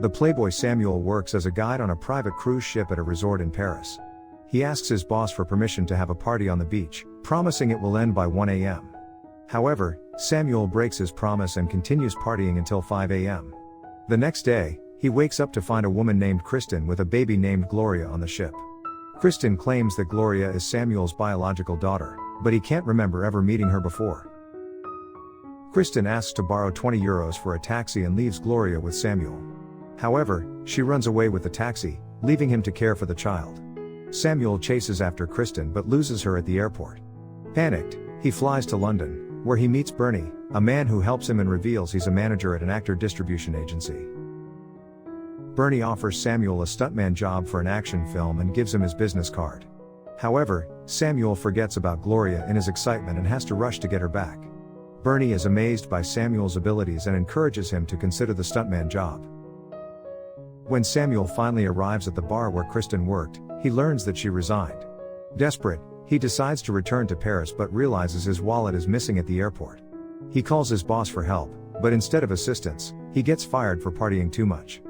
The playboy Samuel works as a guide on a private cruise ship at a resort in Paris. He asks his boss for permission to have a party on the beach, promising it will end by 1 a.m. However, Samuel breaks his promise and continues partying until 5 a.m. The next day, he wakes up to find a woman named Kristen with a baby named Gloria on the ship. Kristen claims that Gloria is Samuel's biological daughter, but he can't remember ever meeting her before. Kristen asks to borrow €20 for a taxi and leaves Gloria with Samuel. However, she runs away with the taxi, leaving him to care for the child. Samuel chases after Kristen but loses her at the airport. Panicked, he flies to London, where he meets Bernie, a man who helps him and reveals he's a manager at an actor distribution agency. Bernie offers Samuel a stuntman job for an action film and gives him his business card. However, Samuel forgets about Gloria in his excitement and has to rush to get her back. Bernie is amazed by Samuel's abilities and encourages him to consider the stuntman job. When Samuel finally arrives at the bar where Kristen worked, he learns that she resigned. Desperate, he decides to return to Paris but realizes his wallet is missing at the airport. He calls his boss for help, but instead of assistance, he gets fired for partying too much.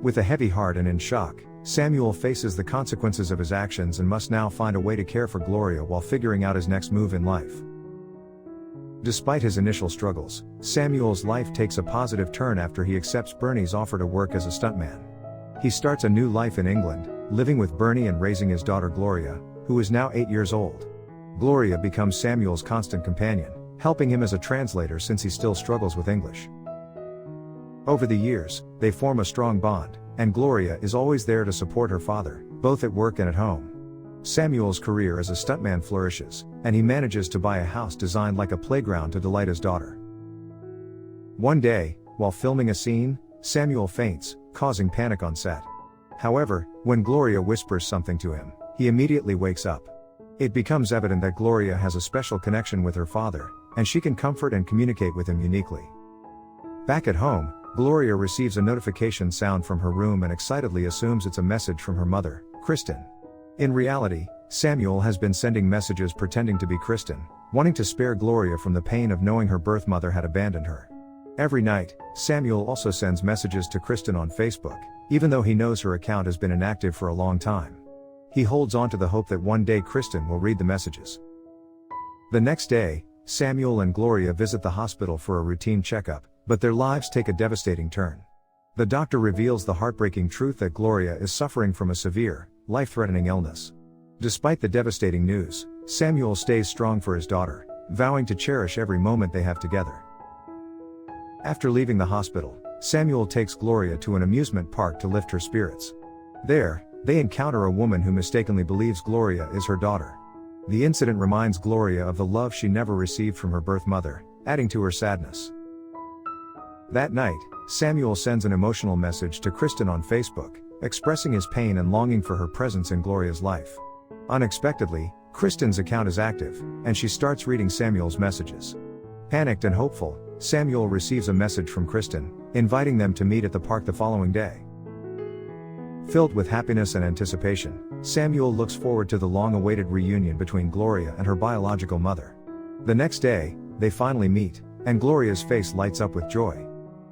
With a heavy heart and in shock, Samuel faces the consequences of his actions and must now find a way to care for Gloria while figuring out his next move in life. Despite his initial struggles, Samuel's life takes a positive turn after he accepts Bernie's offer to work as a stuntman. He starts a new life in England, living with Bernie and raising his daughter Gloria, who is now 8 years old. Gloria becomes Samuel's constant companion, helping him as a translator since he still struggles with English. Over the years, they form a strong bond, and Gloria is always there to support her father, both at work and at home. Samuel's career as a stuntman flourishes, and he manages to buy a house designed like a playground to delight his daughter. One day, while filming a scene, Samuel faints, causing panic on set. However, when Gloria whispers something to him, he immediately wakes up. It becomes evident that Gloria has a special connection with her father, and she can comfort and communicate with him uniquely. Back at home, Gloria receives a notification sound from her room and excitedly assumes it's a message from her mother, Kristen. In reality, Samuel has been sending messages pretending to be Kristen, wanting to spare Gloria from the pain of knowing her birth mother had abandoned her. Every night, Samuel also sends messages to Kristen on Facebook, even though he knows her account has been inactive for a long time. He holds on to the hope that one day Kristen will read the messages. The next day, Samuel and Gloria visit the hospital for a routine checkup, but their lives take a devastating turn. The doctor reveals the heartbreaking truth that Gloria is suffering from a severe, life-threatening illness. Despite the devastating news, Samuel stays strong for his daughter, vowing to cherish every moment they have together. After leaving the hospital, Samuel takes Gloria to an amusement park to lift her spirits. There, they encounter a woman who mistakenly believes Gloria is her daughter. The incident reminds Gloria of the love she never received from her birth mother, adding to her sadness. That night, Samuel sends an emotional message to Kristen on Facebook, expressing his pain and longing for her presence in Gloria's life. Unexpectedly, Kristen's account is active, and she starts reading Samuel's messages. Panicked and hopeful, Samuel receives a message from Kristen, inviting them to meet at the park the following day. Filled with happiness and anticipation, Samuel looks forward to the long-awaited reunion between Gloria and her biological mother. The next day, they finally meet, and Gloria's face lights up with joy.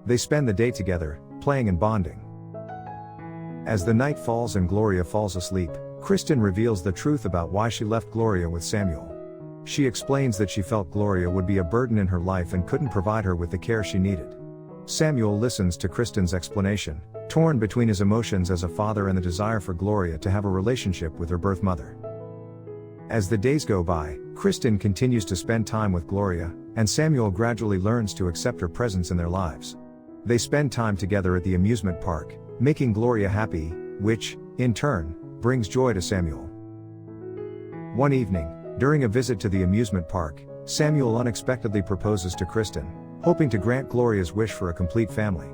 They spend the day together, playing and bonding. As the night falls and Gloria falls asleep, Kristen reveals the truth about why she left Gloria with Samuel. She explains that she felt Gloria would be a burden in her life and couldn't provide her with the care she needed. Samuel listens to Kristen's explanation, torn between his emotions as a father and the desire for Gloria to have a relationship with her birth mother. As the days go by, Kristen continues to spend time with Gloria, and Samuel gradually learns to accept her presence in their lives. They spend time together at the amusement park, making Gloria happy, which, in turn, brings joy to Samuel. One evening, during a visit to the amusement park, Samuel unexpectedly proposes to Kristen, hoping to grant Gloria's wish for a complete family.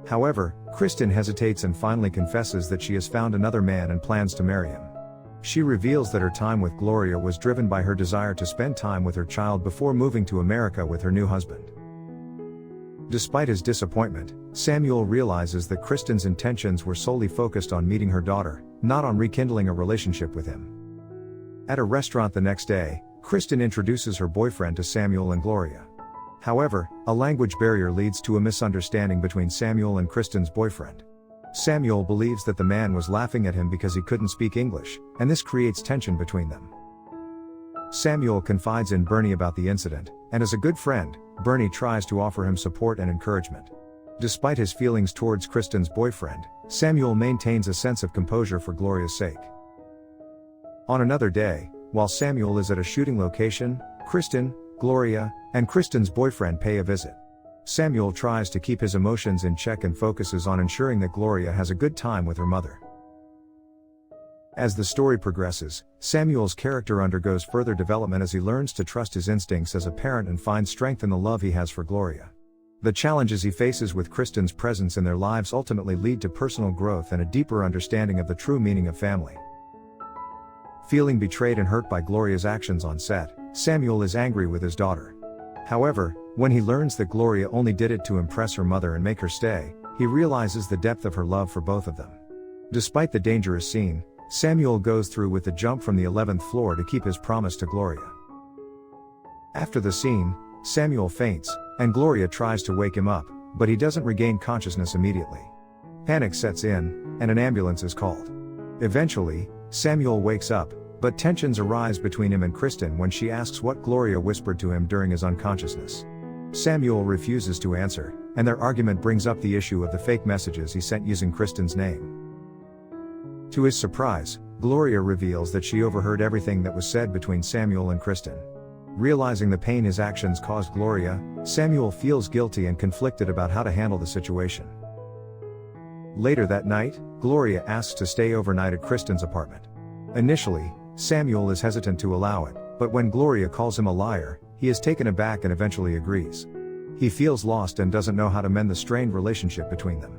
However, Kristen hesitates and finally confesses that she has found another man and plans to marry him. She reveals that her time with Gloria was driven by her desire to spend time with her child before moving to America with her new husband. Despite his disappointment, Samuel realizes that Kristen's intentions were solely focused on meeting her daughter, not on rekindling a relationship with him. At a restaurant the next day, Kristen introduces her boyfriend to Samuel and Gloria. However, a language barrier leads to a misunderstanding between Samuel and Kristen's boyfriend. Samuel believes that the man was laughing at him because he couldn't speak English, and this creates tension between them. Samuel confides in Bernie about the incident, and as a good friend, Bernie tries to offer him support and encouragement. Despite his feelings towards Kristen's boyfriend, Samuel maintains a sense of composure for Gloria's sake. On another day, while Samuel is at a shooting location, Kristen, Gloria, and Kristen's boyfriend pay a visit. Samuel tries to keep his emotions in check and focuses on ensuring that Gloria has a good time with her mother. As the story progresses, Samuel's character undergoes further development as he learns to trust his instincts as a parent and finds strength in the love he has for Gloria. The challenges he faces with Kristen's presence in their lives ultimately lead to personal growth and a deeper understanding of the true meaning of family. Feeling betrayed and hurt by Gloria's actions on set, Samuel is angry with his daughter. However, when he learns that Gloria only did it to impress her mother and make her stay, he realizes the depth of her love for both of them. Despite the dangerous scene, Samuel goes through with the jump from the 11th floor to keep his promise to Gloria. After the scene, Samuel faints, and Gloria tries to wake him up, but he doesn't regain consciousness immediately. Panic sets in, and an ambulance is called. Eventually, Samuel wakes up, but tensions arise between him and Kristen when she asks what Gloria whispered to him during his unconsciousness. Samuel refuses to answer, and their argument brings up the issue of the fake messages he sent using Kristen's name. To his surprise, Gloria reveals that she overheard everything that was said between Samuel and Kristen. Realizing the pain his actions caused Gloria, Samuel feels guilty and conflicted about how to handle the situation. Later that night, Gloria asks to stay overnight at Kristen's apartment. Initially, Samuel is hesitant to allow it, but when Gloria calls him a liar, he is taken aback and eventually agrees. He feels lost and doesn't know how to mend the strained relationship between them.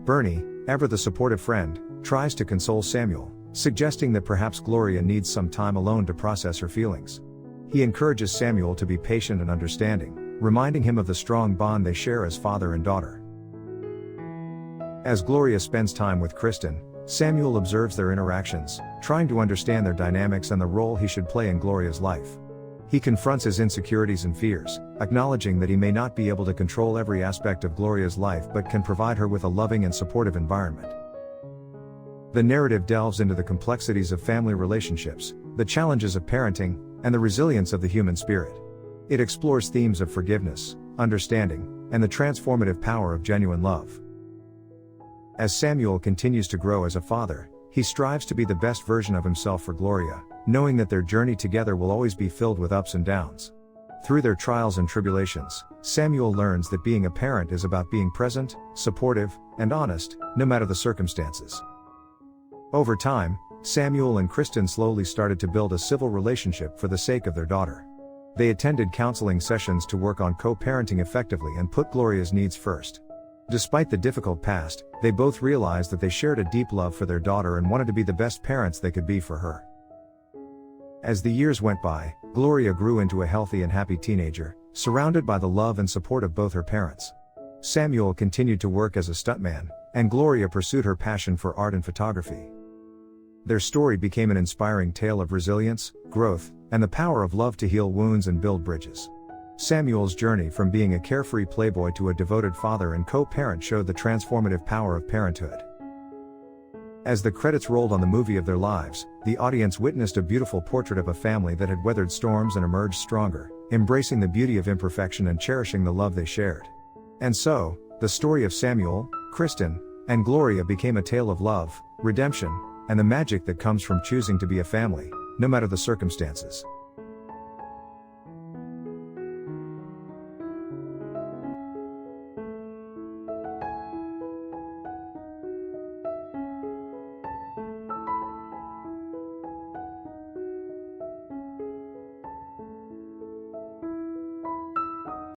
Bernie, ever the supportive friend, tries to console Samuel, suggesting that perhaps Gloria needs some time alone to process her feelings. He encourages Samuel to be patient and understanding, reminding him of the strong bond they share as father and daughter. As Gloria spends time with Kristen, Samuel observes their interactions, trying to understand their dynamics and the role he should play in Gloria's life. He confronts his insecurities and fears, acknowledging that he may not be able to control every aspect of Gloria's life but can provide her with a loving and supportive environment. The narrative delves into the complexities of family relationships, the challenges of parenting, and the resilience of the human spirit. It explores themes of forgiveness, understanding, and the transformative power of genuine love. As Samuel continues to grow as a father, he strives to be the best version of himself for Gloria, knowing that their journey together will always be filled with ups and downs. Through their trials and tribulations, Samuel learns that being a parent is about being present, supportive, and honest, no matter the circumstances. Over time, Samuel and Kristen slowly started to build a civil relationship for the sake of their daughter. They attended counseling sessions to work on co-parenting effectively and put Gloria's needs first. Despite the difficult past, they both realized that they shared a deep love for their daughter and wanted to be the best parents they could be for her. As the years went by, Gloria grew into a healthy and happy teenager, surrounded by the love and support of both her parents. Samuel continued to work as a stuntman, and Gloria pursued her passion for art and photography. Their story became an inspiring tale of resilience, growth, and the power of love to heal wounds and build bridges. Samuel's journey from being a carefree playboy to a devoted father and co-parent showed the transformative power of parenthood. As the credits rolled on the movie of their lives, the audience witnessed a beautiful portrait of a family that had weathered storms and emerged stronger, embracing the beauty of imperfection and cherishing the love they shared. And so, the story of Samuel, Kristen, and Gloria became a tale of love, redemption, and the magic that comes from choosing to be a family, no matter the circumstances.